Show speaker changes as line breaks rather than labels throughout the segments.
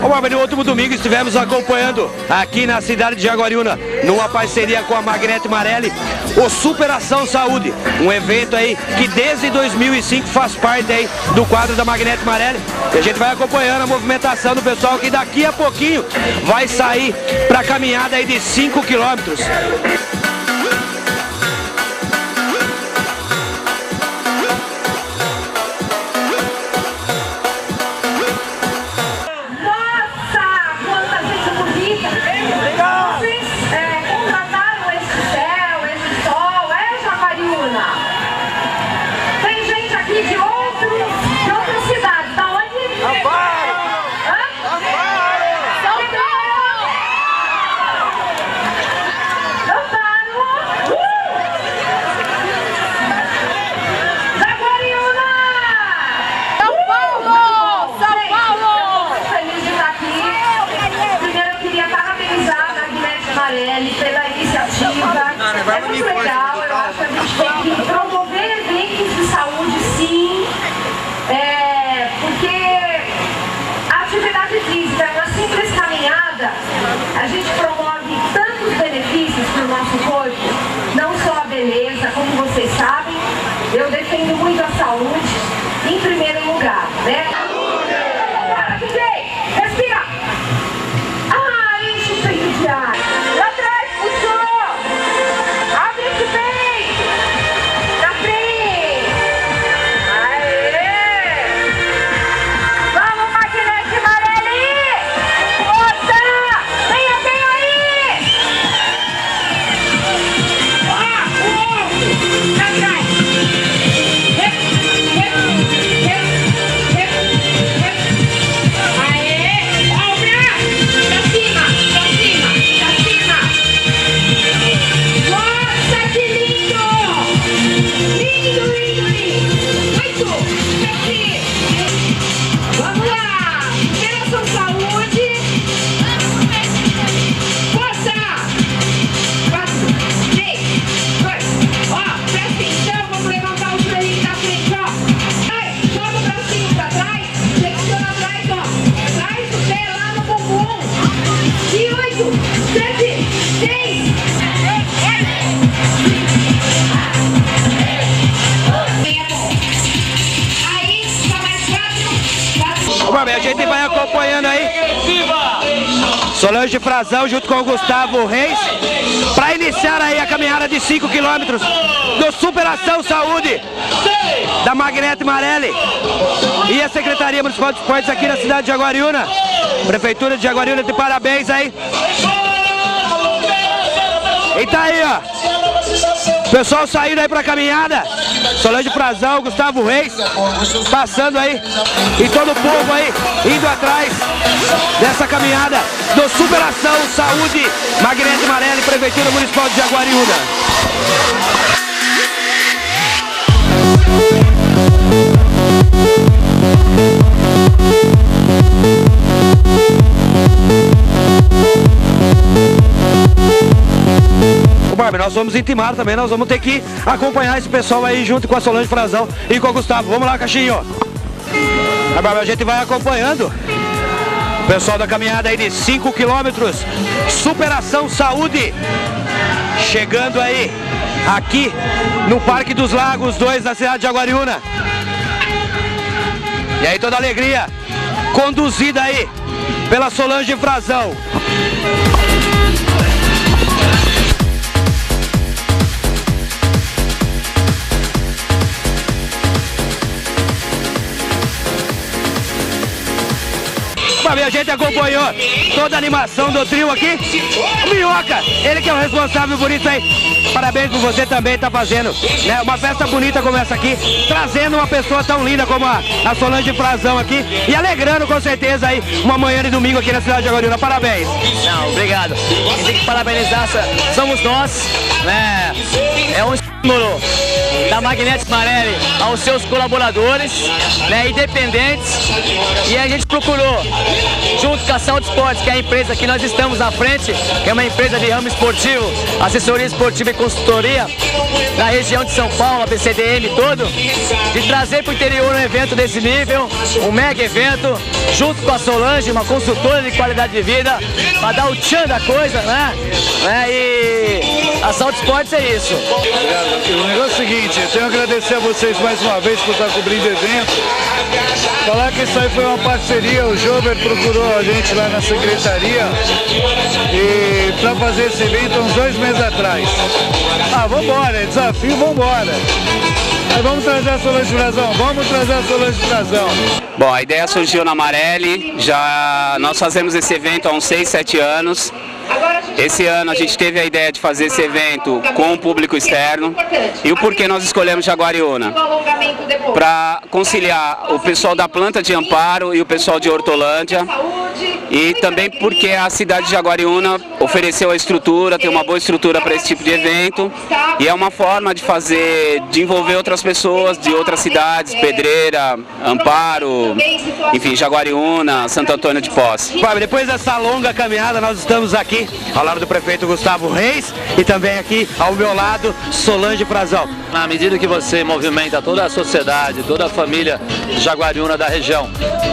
No último domingo estivemos acompanhando aqui na cidade de Jaguariúna, numa parceria com a Magnete Marelli, o Superação Saúde, um evento aí que desde 2005 faz parte aí do quadro da Magnete Marelli. E a gente vai acompanhando a movimentação do pessoal que daqui a pouquinho vai sair para a caminhada aí de 5 quilômetros.
Pela iniciativa, é muito legal, eu acho que a gente tem que promover eventos de saúde sim, porque a atividade física, uma simples caminhada, a gente promove tantos benefícios para o nosso corpo, não só a beleza, como vocês sabem, eu defendo muito a saúde em primeiro lugar, né? Bora, DJ, respira! Enche o peito de ar!
A gente vai acompanhando aí Solange Frazão junto com o Gustavo Reis para iniciar aí a caminhada de 5 quilômetros do Superação Saúde da Magnete Marelli e a Secretaria Municipal de Esportes aqui na cidade de Jaguariúna. Prefeitura de Jaguariúna, de parabéns aí. E tá aí, ó, pessoal saindo aí pra caminhada, Solange Frazão, Gustavo Reis, passando aí, e todo o povo aí, indo atrás dessa caminhada do Superação Saúde, Magnete Marelli, Prefeitura Municipal de Jaguariúna. Nós vamos intimar também, nós vamos ter que acompanhar esse pessoal aí junto com a Solange Frazão e com o Gustavo. Vamos lá, Caixinho. A gente vai acompanhando o pessoal da caminhada aí de 5 quilômetros, Superação Saúde, chegando aí aqui no Parque dos Lagos 2 da cidade de Jaguariúna. E aí toda a alegria conduzida aí pela Solange Frazão. A gente acompanhou toda a animação do trio aqui. O Minhoca, ele que é o responsável por isso aí. Parabéns por você também tá fazendo, né, uma festa bonita como essa aqui, trazendo uma pessoa tão linda como a Solange Frazão aqui e alegrando com certeza aí uma manhã de domingo aqui na cidade de Jaguariúna. Parabéns.
Não, obrigado. Quem tem que parabenizar somos nós, né? É um estímulo da Magnete Marelli aos seus colaboradores, né, independentes, e a gente procurou, junto com a Saúde Esportes, que é a empresa que nós estamos à frente, que é uma empresa de ramo esportivo, assessoria esportiva e consultoria, na região de São Paulo, a BCDM todo, de trazer para o interior um evento desse nível, um mega evento, junto com a Solange, uma consultora de qualidade de vida, para dar o tchan da coisa, né? E a Saúde Esportes é isso.
Obrigado. O negócio é o seguinte, eu tenho que agradecer a vocês mais uma vez por estar cobrindo o evento. Falar que isso aí foi uma parceria, o Jover procurou a gente lá na secretaria e para fazer esse evento uns 2 meses atrás. Ah, vambora, é desafio, vambora. Aí vamos trazer a Solange Frazão, vamos trazer a Solange Frazão.
Bom, a ideia surgiu na Marelli, nós fazemos esse evento há uns 6, 7 anos. Esse ano a gente teve a ideia de fazer esse evento com o público externo. E o porquê nós escolhemos Jaguariúna? Para conciliar o pessoal da planta de Amparo e o pessoal de Hortolândia. E também porque a cidade de Jaguariúna ofereceu a estrutura, tem uma boa estrutura para esse tipo de evento. E é uma forma de de envolver outras pessoas de outras cidades, Pedreira, Amparo, enfim, Jaguariúna, Santo Antônio de Posse.
Fábio, depois dessa longa caminhada, nós estamos aqui ao lado do prefeito Gustavo Reis e também aqui ao meu lado Solange Frazão.
Na medida que você movimenta toda a sociedade, toda a família jaguariúna da região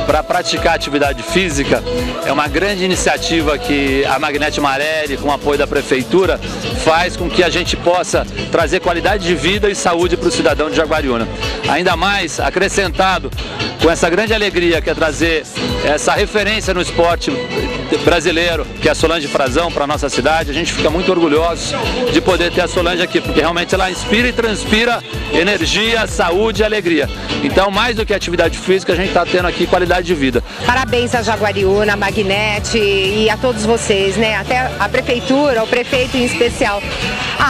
para praticar atividade física, é uma grande iniciativa que a Magnete Marelli, com o apoio da prefeitura, faz com que a gente possa trazer qualidade de vida e saúde para o cidadão de Jaguariúna. Ainda mais acrescentado com essa grande alegria que é trazer essa referência no esporte brasileiro, que é a Solange Frazão, para a nossa cidade. A gente fica muito orgulhoso de poder ter a Solange aqui, porque realmente ela inspira e transpira energia, saúde e alegria. Então, mais do que atividade física, a gente está tendo aqui qualidade de vida.
Parabéns a Jaguariúna, a Magnete e a todos vocês, né? Até a prefeitura, o prefeito em especial.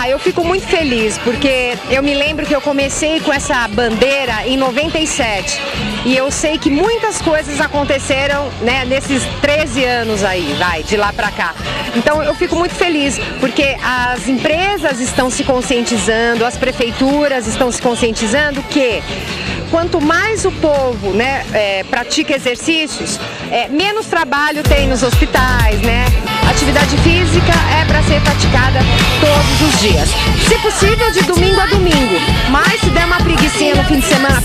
Eu fico muito feliz, porque eu me lembro que eu comecei com essa bandeira em 97 e eu sei que muitas coisas aconteceram, né, nesses 13 anos aí, de lá pra cá. Então eu fico muito feliz, porque as empresas estão se conscientizando, as prefeituras estão se conscientizando que quanto mais o povo, né, pratica exercícios, menos trabalho tem nos hospitais, né? Atividade física é para ser praticada todos os dias. Se possível, de domingo a domingo. Mas se der uma preguicinha no fim de semana